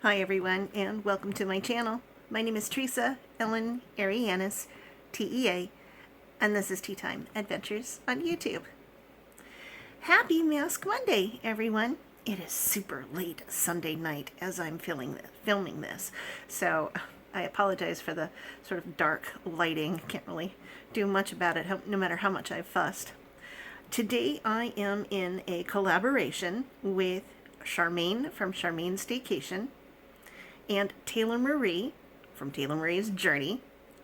Hi everyone, and welcome to my channel. My name is Teresa Ellen Arianis, T.E.A., and this is Tea Time Adventures on YouTube. Happy Mask Monday, everyone. It is super late Sunday night as I'm filming this, so I apologize for the sort of dark lighting. Can't really do much about it, no matter how much I've fussed. Today I am in a collaboration with Sharmaine from Sharmaine's Staycation, and Taylor Marie from Taylor Marie's Journey,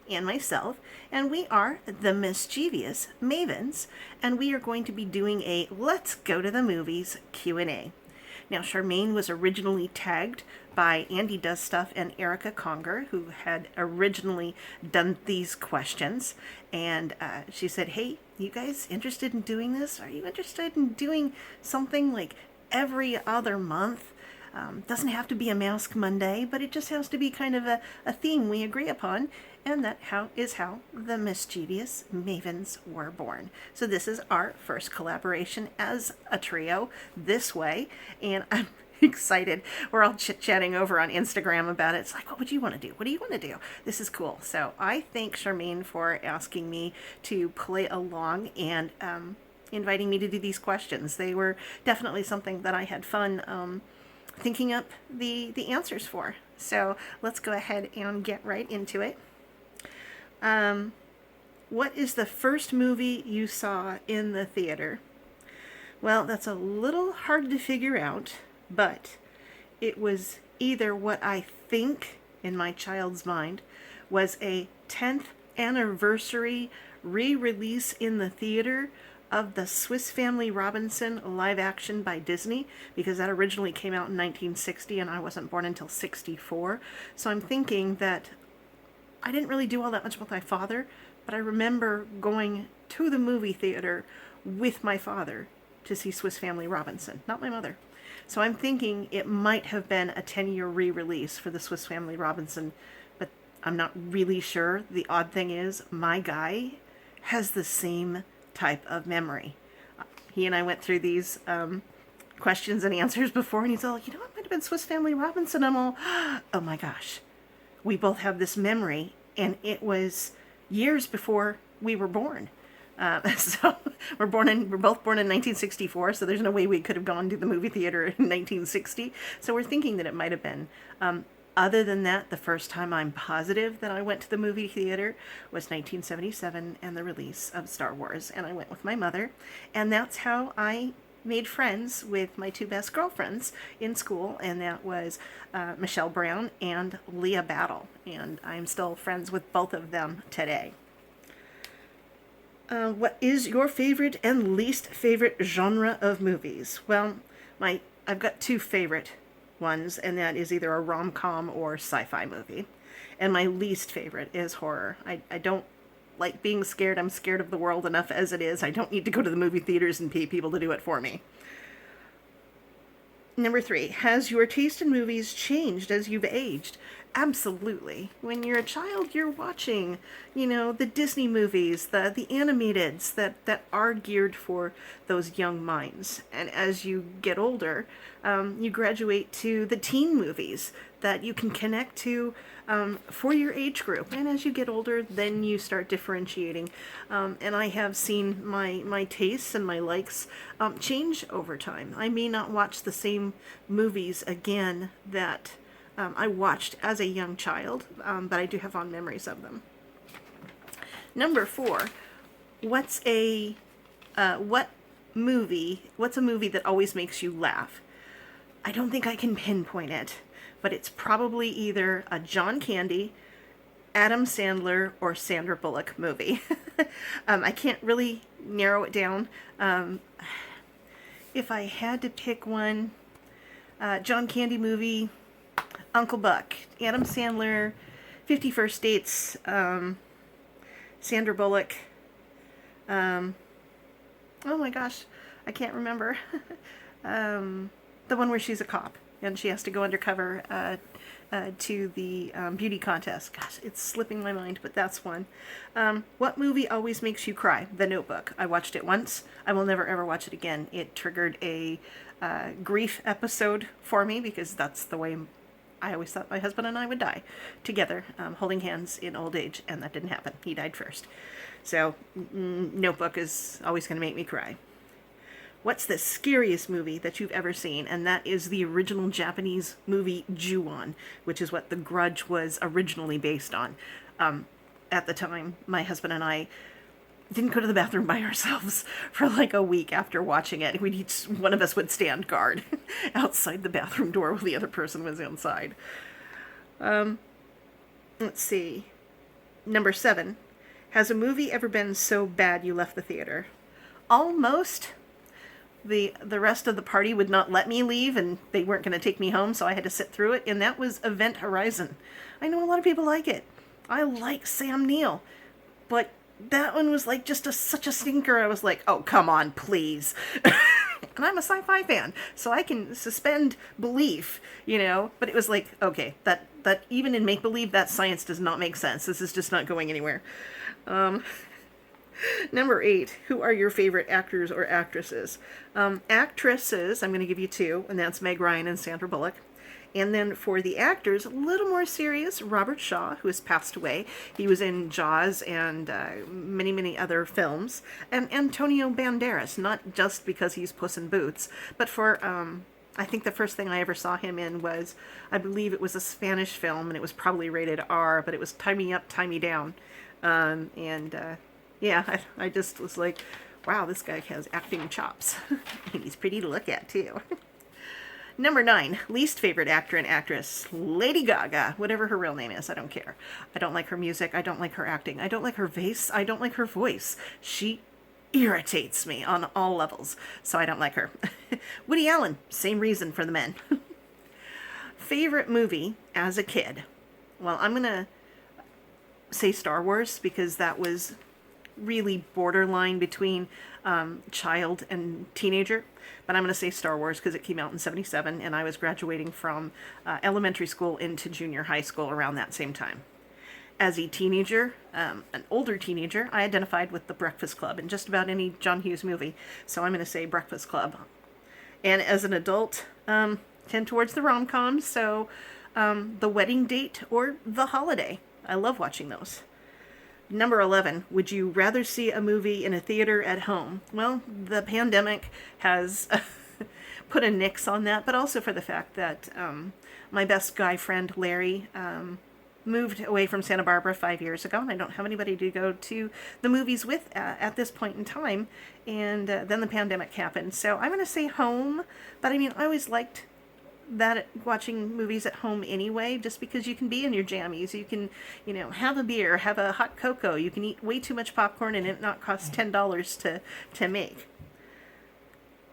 and myself, and we are the Mischievous Mavens, and we are going to be doing a Let's Go to the Movies Q&A. Now, Sharmaine was originally tagged by Andi Does Stuff and Erica Conger, who had originally done these questions, and she said, hey, you guys interested in doing this? Are you interested in doing something like every other month? Doesn't have to be a Mask Monday, but it just has to be kind of a theme we agree upon, and that is how the Mischievous Mavens were born. So this is our first collaboration as a trio this way, and I'm excited. We're all chit-chatting over on Instagram about it. It's like, what would you want to do? What do you want to do? This is cool. So I thank Sharmaine for asking me to play along and inviting me to do these questions. They were definitely something that I had fun thinking up the answers for. So let's go ahead and get right into it. What is the first movie you saw in the theater? Well, that's a little hard to figure out, but it was either what I think in my child's mind was a 10th anniversary re-release in the theater of the Swiss Family Robinson live action by Disney, because that originally came out in 1960 and I wasn't born until 64. So I'm thinking that I didn't really do all that much with my father, but I remember going to the movie theater with my father to see Swiss Family Robinson, not my mother. So I'm thinking it might have been a 10-year re-release for the Swiss Family Robinson, but I'm not really sure. The odd thing is, my guy has the same type of memory. He and I went through these questions and answers before, and he's all, it might have been Swiss Family Robinson. I'm all, oh my gosh, we both have this memory, and it was years before we were born. So we're both born in 1964, so there's no way we could have gone to the movie theater in 1960. So we're thinking that it might have been. Other than that, the first time I'm positive that I went to the movie theater was 1977 and the release of Star Wars, and I went with my mother, and that's how I made friends with my two best girlfriends in school, and that was Michelle Brown and Leah Battle, and I'm still friends with both of them today. What is your favorite and least favorite genre of movies? Well, I've got two favorite ones, and that is either a rom-com or sci-fi movie. And my least favorite is horror. I don't like being scared. I'm scared of the world enough as it is. I don't need to go to the movie theaters and pay people to do it for me. Number 3, has your taste in movies changed as you've aged? Absolutely. When you're a child, you're watching, the Disney movies, the animateds that are geared for those young minds. And as you get older, you graduate to the teen movies that you can connect to for your age group. And as you get older, then you start differentiating. And I have seen my tastes and my likes change over time. I may not watch the same movies again that I watched as a young child, but I do have fond memories of them. Number 4, what's a movie that always makes you laugh? I don't think I can pinpoint it, but it's probably either a John Candy, Adam Sandler, or Sandra Bullock movie. I can't really narrow it down. If I had to pick one, John Candy movie, Uncle Buck, Adam Sandler, 50 First Dates, Sandra Bullock, oh my gosh, I can't remember, the one where she's a cop and she has to go undercover to the beauty contest. Gosh, it's slipping my mind, but that's one. What movie always makes you cry? The Notebook. I watched it once. I will never ever watch it again. It triggered a grief episode for me because that's the way I always thought my husband and I would die together, holding hands in old age, and that didn't happen. He died first. So, Notebook is always going to make me cry. What's the scariest movie that you've ever seen? And that is the original Japanese movie Ju-on, which is what The Grudge was originally based on. At the time, my husband and I didn't go to the bathroom by ourselves for like a week after watching it. One of us would stand guard outside the bathroom door while the other person was inside. Let's see. Number 7. Has a movie ever been so bad you left the theater? Almost. The rest of the party would not let me leave, and they weren't going to take me home, so I had to sit through it, and that was Event Horizon. I know a lot of people like it. I like Sam Neill, but that one was like just such a stinker. I was like, oh, come on, please. And I'm a sci-fi fan, so I can suspend belief, but it was like, okay, that even in make-believe, that science does not make sense. This is just not going anywhere. Number 8, who are your favorite actors or actresses? Actresses, I'm going to give you 2, and that's Meg Ryan and Sandra Bullock. And then for the actors, a little more serious, Robert Shaw, who has passed away. He was in Jaws and many, many other films. And Antonio Banderas, not just because he's Puss in Boots, but for, I think the first thing I ever saw him in was, I believe it was a Spanish film, and it was probably rated R, but it was Tie Me Up, Tie Me Down. Yeah, I just was like, wow, this guy has acting chops. And he's pretty to look at, too. Number 9, least favorite actor and actress, Lady Gaga, whatever her real name is, I don't care. I don't like her music, I don't like her acting, I don't like her face, I don't like her voice. She irritates me on all levels, so I don't like her. Woody Allen, same reason for the men. Favorite movie as a kid? Well, I'm going to say Star Wars, because that was really borderline between child and teenager, but I'm going to say Star Wars because it came out in 1977, and I was graduating from elementary school into junior high school around that same time. As a teenager, an older teenager, I identified with The Breakfast Club in just about any John Hughes movie, so I'm going to say Breakfast Club. And as an adult, tend towards the rom-coms, so The Wedding Date or The Holiday. I love watching those. Number 11, would you rather see a movie in a theater at home? Well, the pandemic has put a nix on that, but also for the fact that my best guy friend, Larry, moved away from Santa Barbara 5 years ago, and I don't have anybody to go to the movies with at this point in time, and then the pandemic happened. So I'm going to say home, but I mean, I always liked that watching movies at home anyway, just because you can be in your jammies, you can, have a beer, have a hot cocoa, you can eat way too much popcorn and it not cost $10 to make.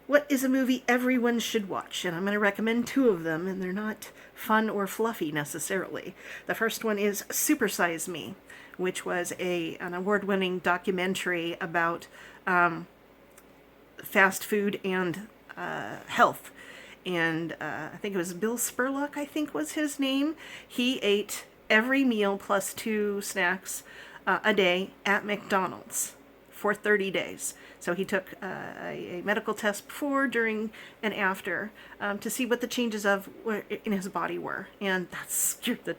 What is a movie everyone should watch? And I'm going to recommend 2 of them, and they're not fun or fluffy necessarily. The first one is Super Size Me, which was an award-winning documentary about fast food and health. And I think it was Bill Spurlock, I think was his name. He ate every meal plus 2 snacks a day at McDonald's for 30 days. So he took a medical test before, during, and after to see what the changes in his body were. And that scared the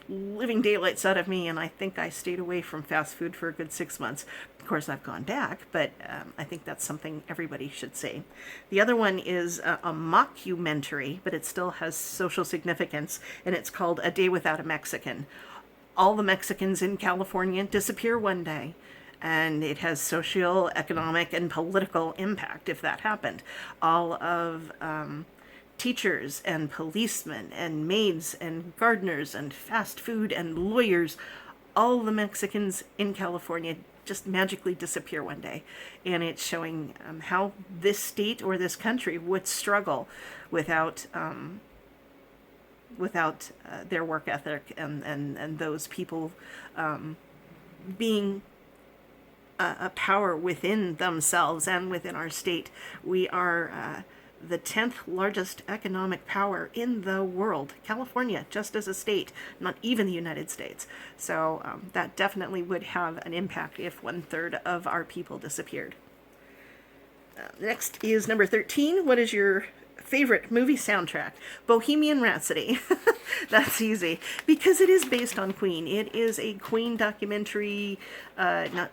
living daylights out of me, and I think I stayed away from fast food for a good 6 months. Of course, I've gone back, but I think that's something everybody should see. The other one is a mockumentary, but it still has social significance, and it's called A Day Without a Mexican. All the Mexicans in California disappear one day, and it has social, economic, and political impact if that happened. All of teachers and policemen and maids and gardeners and fast food and lawyers, all the Mexicans in California just magically disappear one day. And it's showing how this state or this country would struggle without their work ethic and those people being a power within themselves and within our state. We are the 10th largest economic power in the world. California, just as a state, not even the United States. So that definitely would have an impact if 1/3 of our people disappeared. Next is number 13. What is your favorite movie soundtrack, Bohemian Rhapsody. That's easy, because it is based on Queen. It is a Queen documentary, not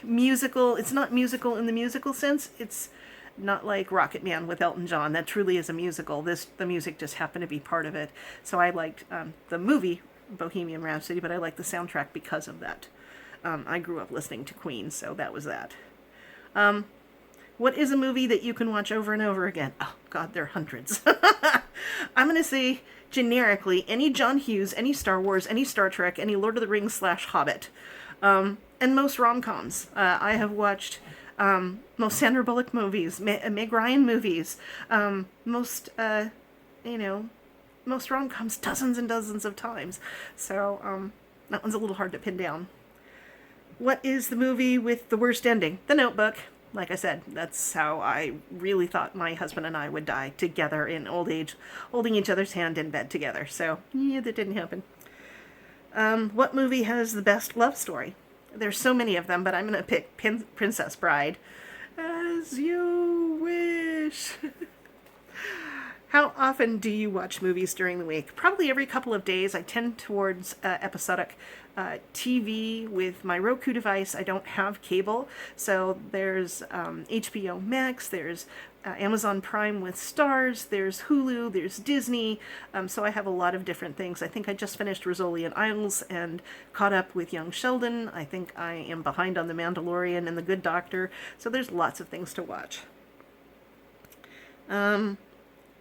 musical. It's not musical in the musical sense. It's not like Rocket Man with Elton John. That truly is a musical. The music just happened to be part of it. So I liked the movie Bohemian Rhapsody, but I liked the soundtrack because of that. I grew up listening to Queen, so that was that. What is a movie that you can watch over and over again? Oh, God, there are hundreds. I'm going to say, generically, any John Hughes, any Star Wars, any Star Trek, any Lord of the Rings / Hobbit. And most rom-coms. I have watched most Sandra Bullock movies, Meg Ryan movies, most rom-coms dozens and dozens of times. So that one's a little hard to pin down. What is the movie with the worst ending? The Notebook. Like I said, that's how I really thought my husband and I would die, together in old age, holding each other's hand in bed together. So, yeah, that didn't happen. What movie has the best love story? There's so many of them, but I'm going to pick Princess Bride. As you wish. How often do you watch movies during the week? Probably every couple of days. I tend towards episodic TV with my Roku device. I don't have cable, so there's HBO Max, there's Amazon Prime with Stars, there's Hulu, there's Disney, so I have a lot of different things. I think I just finished Rizzoli and Isles and caught up with Young Sheldon. I think I am behind on The Mandalorian and The Good Doctor, so there's lots of things to watch.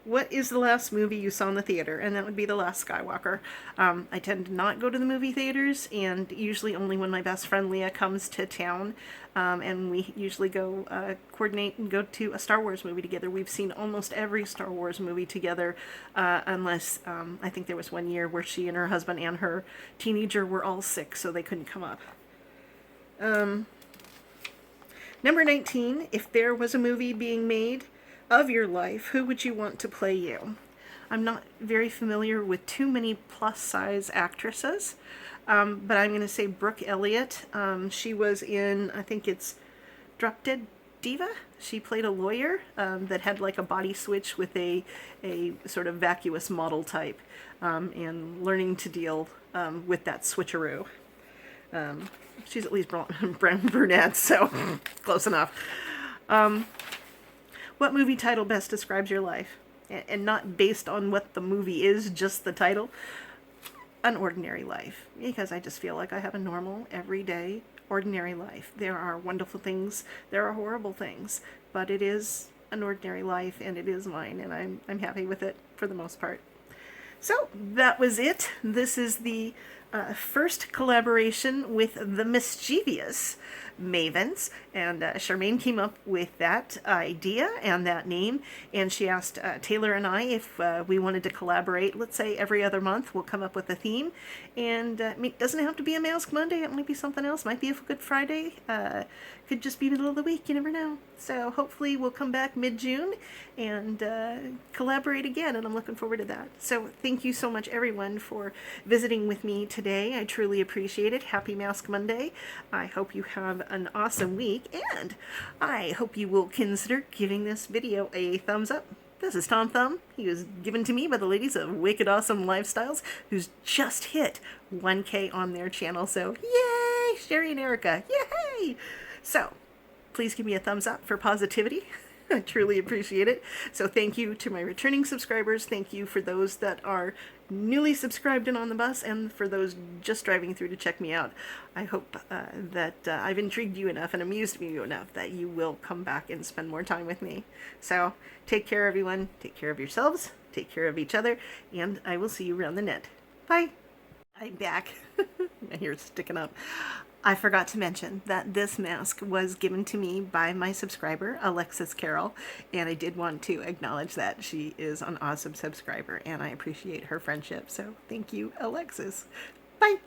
What is the last movie you saw in the theater? And that would be The Last Skywalker. I tend to not go to the movie theaters, and usually only when my best friend Leah comes to town, and we usually go coordinate and go to a Star Wars movie together. We've seen almost every Star Wars movie together, unless I think there was one year where she and her husband and her teenager were all sick, so they couldn't come up. Number 19, if there was a movie being made of your life, who would you want to play you? I'm not very familiar with too many plus-size actresses, but I'm going to say Brooke Elliott. She was in, I think it's Drop Dead Diva. She played a lawyer that had like a body switch with a sort of vacuous model type, and learning to deal with that switcheroo. She's at least brunette, so close enough. What movie title best describes your life? And not based on what the movie is, just the title. An Ordinary Life. Because I just feel like I have a normal, everyday, ordinary life. There are wonderful things, there are horrible things, but it is an ordinary life, and it is mine, and I'm happy with it for the most part. So, that was it. This is the first collaboration with the Mischievous Mavens, and Sharmaine came up with that idea and that name, and she asked Taylor and I if we wanted to collaborate. Let's say every other month we'll come up with a theme, and it doesn't have to be a Mask Monday. It might be something else. Might be a Good Friday. Could just be middle of the week. You never know. So hopefully we'll come back mid-June and collaborate again, and I'm looking forward to that. So thank you so much, everyone, for visiting with me today. I truly appreciate it. Happy Mask Monday. I hope you have an awesome week, and I hope you will consider giving this video a thumbs up. This is Tom Thumb. He was given to me by the ladies of Wicked Awesome Lifestyles, who's just hit 1K on their channel. So yay, Sherry and Erica, yay! So please give me a thumbs up for positivity. I truly appreciate it. So thank you to my returning subscribers. Thank you for those that are newly subscribed and on the bus, and for those just driving through to check me out. I hope that I've intrigued you enough and amused you enough that you will come back and spend more time with me. So take care, everyone. Take care of yourselves. Take care of each other. And I will see you around the net. Bye. I'm back. My hair's sticking up. I forgot to mention that this mask was given to me by my subscriber, Alexis Carroll, and I did want to acknowledge that. She is an awesome subscriber, and I appreciate her friendship. So thank you, Alexis. Bye.